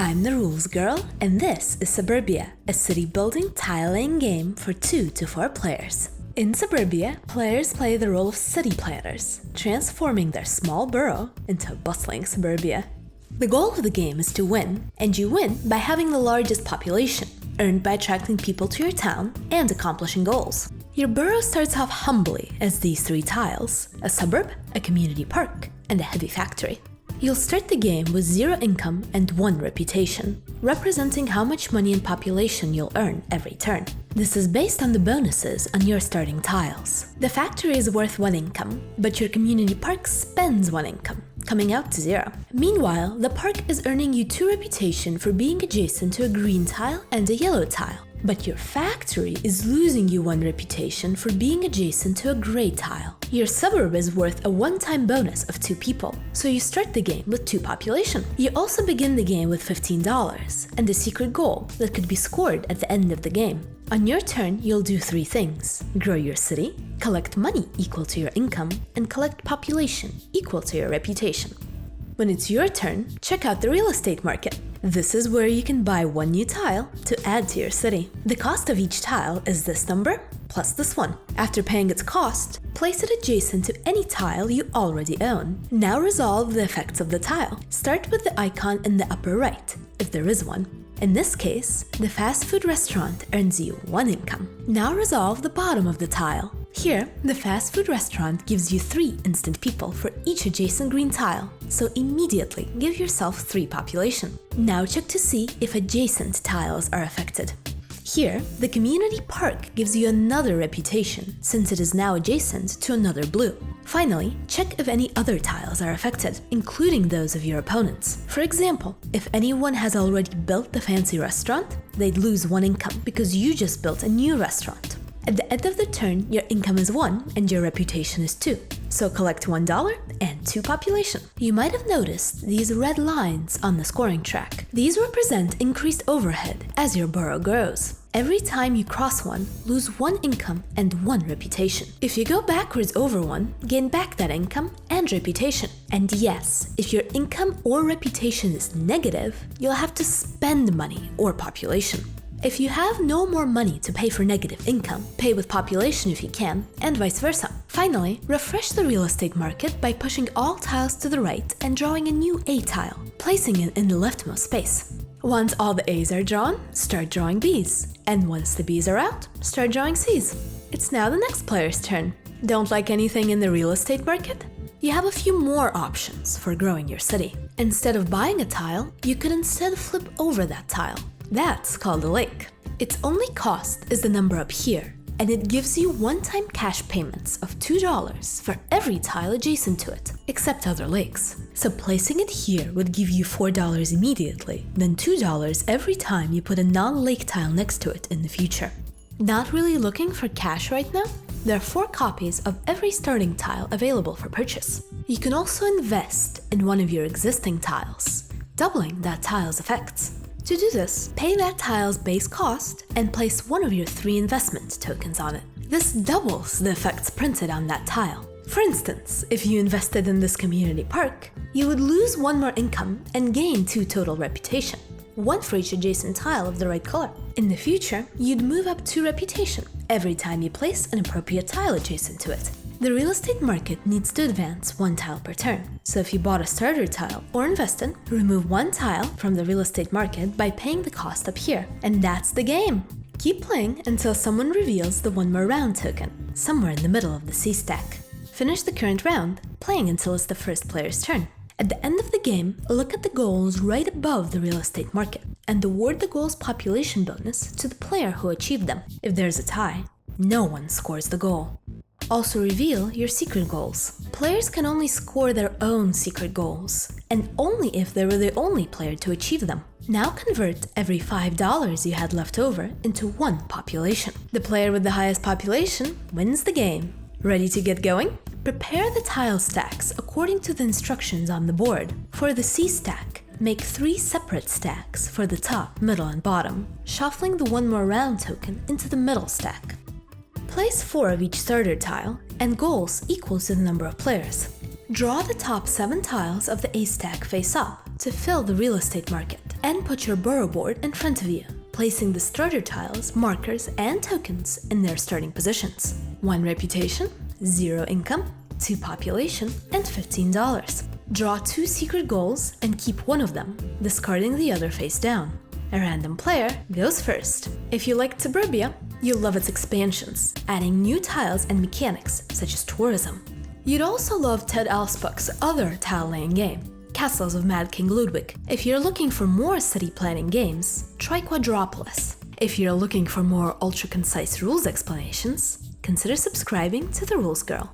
I'm the Rules Girl, and this is Suburbia, a city-building tile-laying game for 2 to 4 players. In Suburbia, players play the role of city planners, transforming their small borough into a bustling suburbia. The goal of the game is to win, and you win by having the largest population, earned by attracting people to your town and accomplishing goals. Your borough starts off humbly as these 3 tiles: a suburb, a community park, and a heavy factory. You'll start the game with 0 income and 1 reputation, representing how much money and population you'll earn every turn. This is based on the bonuses on your starting tiles. The factory is worth 1 income, but your community park spends 1 income, coming out to 0. Meanwhile, the park is earning you 2 reputation for being adjacent to a green tile and a yellow tile. But your factory is losing you 1 reputation for being adjacent to a gray tile. Your suburb is worth a one-time bonus of 2 people, so you start the game with 2 population. You also begin the game with $15 and a secret goal that could be scored at the end of the game. On your turn, you'll do 3 things: grow your city, collect money equal to your income, and collect population equal to your reputation. When it's your turn, check out the real estate market. This is where you can buy 1 new tile to add to your city. The cost of each tile is this number plus this one. After paying its cost, place it adjacent to any tile you already own. Now resolve the effects of the tile. Start with the icon in the upper right, if there is one. In this case, the fast food restaurant earns you 1 income. Now resolve the bottom of the tile. Here, the fast food restaurant gives you 3 instant people for each adjacent green tile, so immediately give yourself 3 population. Now check to see if adjacent tiles are affected. Here, the community park gives you another reputation, since it is now adjacent to another blue. Finally, check if any other tiles are affected, including those of your opponents. For example, if anyone has already built the fancy restaurant, they'd lose 1 income because you just built a new restaurant. At the end of the turn, your income is 1 and your reputation is 2. So collect $1 and 2 population. You might have noticed these red lines on the scoring track. These represent increased overhead as your borough grows. Every time you cross one, lose 1 income and 1 reputation. If you go backwards over 1, gain back that income and reputation. And yes, if your income or reputation is negative, you'll have to spend money or population. If you have no more money to pay for negative income, pay with population if you can, and vice versa. Finally, refresh the real estate market by pushing all tiles to the right and drawing a new A tile, placing it in the leftmost space. Once all the A's are drawn, start drawing B's. And once the B's are out, start drawing C's. It's now the next player's turn. Don't like anything in the real estate market? You have a few more options for growing your city. Instead of buying a tile, you could instead flip over that tile. That's called a lake. Its only cost is the number up here, and it gives you one-time cash payments of $2 for every tile adjacent to it, except other lakes. So placing it here would give you $4 immediately, then $2 every time you put a non-lake tile next to it in the future. Not really looking for cash right now? There are 4 copies of every starting tile available for purchase. You can also invest in one of your existing tiles, doubling that tile's effects. To do this, pay that tile's base cost and place one of your 3 investment tokens on it. This doubles the effects printed on that tile. For instance, if you invested in this community park, you would lose 1 more income and gain 2 total reputation, 1 for each adjacent tile of the right color. In the future, you'd move up 2 reputation every time you place an appropriate tile adjacent to it. The real estate market needs to advance 1 tile per turn, so if you bought a starter tile or invested, remove 1 tile from the real estate market by paying the cost up here. And that's the game! Keep playing until someone reveals the 1 more round token, somewhere in the middle of the C stack. Finish the current round, playing until it's the first player's turn. At the end of the game, look at the goals right above the real estate market and award the goal's population bonus to the player who achieved them. If there's a tie, no one scores the goal. Also reveal your secret goals. Players can only score their own secret goals, and only if they were the only player to achieve them. Now convert every $5 you had left over into 1 population. The player with the highest population wins the game. Ready to get going? Prepare the tile stacks according to the instructions on the board. For the C stack, make 3 separate stacks for the top, middle, and bottom, shuffling the 1 more round token into the middle stack. Place 4 of each starter tile, and goals equals to the number of players. Draw the top 7 tiles of the A stack face up to fill the real estate market. and put your borough board in front of you, placing the starter tiles, markers, and tokens in their starting positions. 1 reputation, 0 income, 2 population, and $15. Draw 2 secret goals and keep one of them, discarding the other face down. A random player goes first. If you like Suburbia, you'll love its expansions, adding new tiles and mechanics such as tourism. You'd also love Ted Alspach's other tile-laying game, Castles of Mad King Ludwig. If you're looking for more city planning games, try Quadropolis. If you're looking for more ultra-concise rules explanations, consider subscribing to The Rules Girl.